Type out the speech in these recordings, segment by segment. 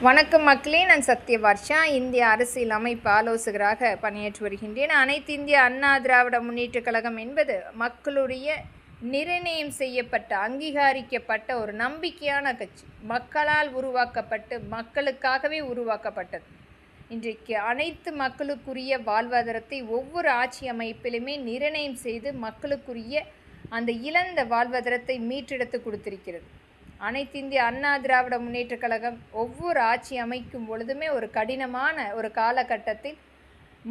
வணக்கம் மக்களே, நான் சத்யவர்ஷா. இந்திய அரசியல் அமைப்பு ஆலோசகராக பணியாற்றி வருகின்றேன். அனைத்து இந்திய அண்ணா திராவிட முன்னேற்றக் கழகம் என்பது மக்களுடைய நிர்ணயம் செய்யப்பட்ட, அங்கீகரிக்கப்பட்ட ஒரு நம்பிக்கையான கட்சி. மக்களால் உருவாக்கப்பட்டு மக்களுக்காகவே உருவாக்கப்பட்டது. இன்றைக்கு அனைத்து மக்களுக்குரிய வாழ்வாதாரத்தை ஒவ்வொரு ஆட்சி அமைப்பிலுமே நிர்ணயம் செய்து மக்களுக்குரிய அந்த இழந்த வாழ்வாதாரத்தை மீட்டெடுத்து கொடுத்திருக்கிறது. அனைத்து இந்திய அண்ணா திராவிட முன்னேற்றக் கழகம் ஒவ்வொரு ஆட்சி அமைக்கும் பொழுதுமே ஒரு கடினமான ஒரு காலகட்டத்தில்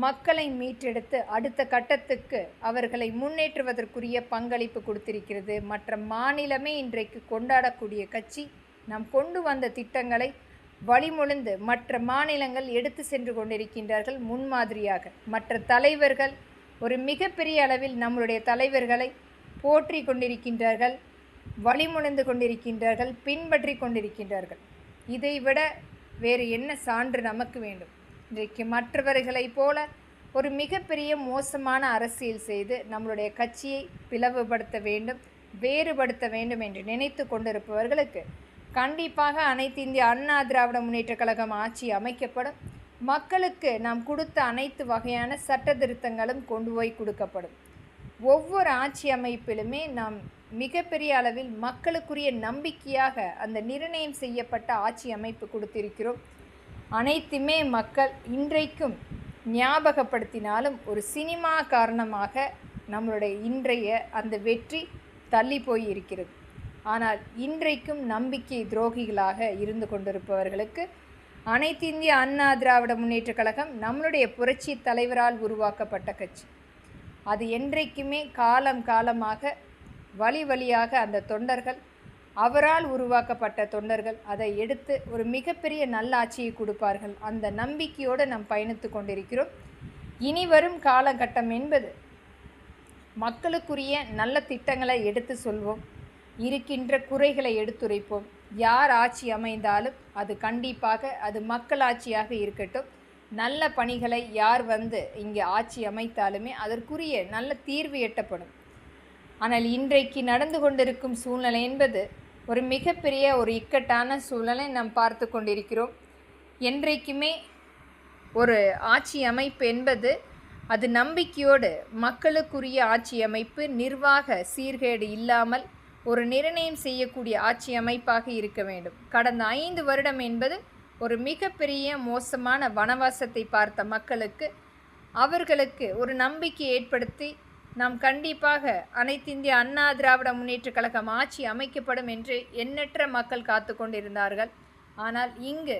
மக்களை மீட்டெடுத்து அடுத்த கட்டத்துக்கு அவர்களை முன்னேற்றுவதற்குரிய பங்களிப்பு கொடுத்திருக்கிறது. மற்ற மாநிலமே இன்றைக்கு கொண்டாடக்கூடிய கட்சி நாம் கொண்டு வந்த திட்டங்களை வழிமொழிந்து மற்ற மாநிலங்கள் எடுத்து சென்று கொண்டிருக்கின்றார்கள். முன்மாதிரியாக மற்ற தலைவர்கள் ஒரு மிகப்பெரிய அளவில் நம்மளுடைய தலைவர்களை போற்றி கொண்டிருக்கின்றார்கள், வழிமொழிந்து கொண்டிருக்கின்றார்கள், பின்பற்றி கொண்டிருக்கின்றார்கள். இதைவிட வேறு என்ன சான்று நமக்கு வேண்டும்? இன்றைக்கு மற்றவர்களைப் போல ஒரு மிகப்பெரிய மோசமான அரசியல் செய்து நம்மளுடைய கட்சியை பிளவுபடுத்த வேண்டும், வேறுபடுத்த வேண்டும் என்று நினைத்து கொண்டிருப்பவர்களுக்கு கண்டிப்பாக அனைத்து இந்திய அண்ணா திராவிட முன்னேற்றக் கழகம் ஆட்சி அமைக்கப்படும். மக்களுக்கு நாம் கொடுத்த அனைத்து வகையான சட்ட திருத்தங்களும் கொண்டு போய் கொடுக்கப்படும். ஒவ்வொரு ஆட்சி அமைப்பிலுமே நாம் மிகப்பெரிய அளவில் மக்களுக்குரிய நம்பிக்கையாக அந்த நிர்ணயம் செய்யப்பட்ட ஆட்சி அமைப்பு கொடுத்திருக்கிறோம். அனைத்துமே மக்கள் இன்றைக்கும் ஞாபகப்படுத்தினாலும் ஒரு சினிமா காரணமாக நம்மளுடைய இன்றைய அந்த வெற்றி தள்ளி போய் இருக்கிறது. ஆனால் இன்றைக்கும் நம்பிக்கை துரோகிகளாக இருந்து கொண்டிருப்பவர்களுக்கு அனைத்து இந்திய அண்ணா திராவிட முன்னேற்றக் கழகம் நம்மளுடைய புரட்சி தலைவரால் உருவாக்கப்பட்ட கட்சி. அது என்றைக்குமே காலமாக வழியாக அந்த தொண்டர்கள், அவரால் உருவாக்கப்பட்ட தொண்டர்கள் அதை எடுத்து ஒரு மிகப்பெரிய நல்ல ஆட்சியை கொடுப்பார்கள். அந்த நம்பிக்கையோடு நாம் பயணித்து கொண்டிருக்கிறோம். இனி வரும் காலகட்டம் என்பது மக்களுக்குரிய நல்ல திட்டங்களை எடுத்து சொல்வோம், இருக்கின்ற குறைகளை எடுத்துரைப்போம். யார் ஆட்சி அமைந்தாலும் அது கண்டிப்பாக அது மக்களாட்சியாக இருக்கட்டும். நல்ல பணிகளை யார் இங்கே ஆட்சி அமைத்தாலுமே அதற்குரிய நல்ல தீர்வு எட்டப்படும். ஆனால் இன்றைக்கு நடந்து கொண்டிருக்கும் சூழ்நிலை என்பது ஒரு மிகப்பெரிய ஒரு இக்கட்டான சூழ்நிலை நாம் பார்த்து கொண்டிருக்கிறோம். என்றைக்குமே ஒரு ஆட்சி அமைப்பு என்பது அது நம்பிக்கையோடு மக்களுக்குரிய ஆட்சி அமைப்பு, நிர்வாக சீர்கேடு இல்லாமல் ஒரு நிர்ணயம் செய்யக்கூடிய ஆட்சி அமைப்பாக இருக்க வேண்டும். கடந்த 5 வருடம் என்பது ஒரு மிகப்பெரிய மோசமான வனவாசத்தை பார்த்த மக்களுக்கு அவர்களுக்கு ஒரு நம்பிக்கை ஏற்படுத்தி நாம் கண்டிப்பாக அனைத்து இந்திய அண்ணா திராவிட முன்னேற்றக் கழகம் ஆட்சி அமைக்கப்படும் என்று எண்ணற்ற மக்கள் காத்து கொண்டிருந்தார்கள். ஆனால் இங்கு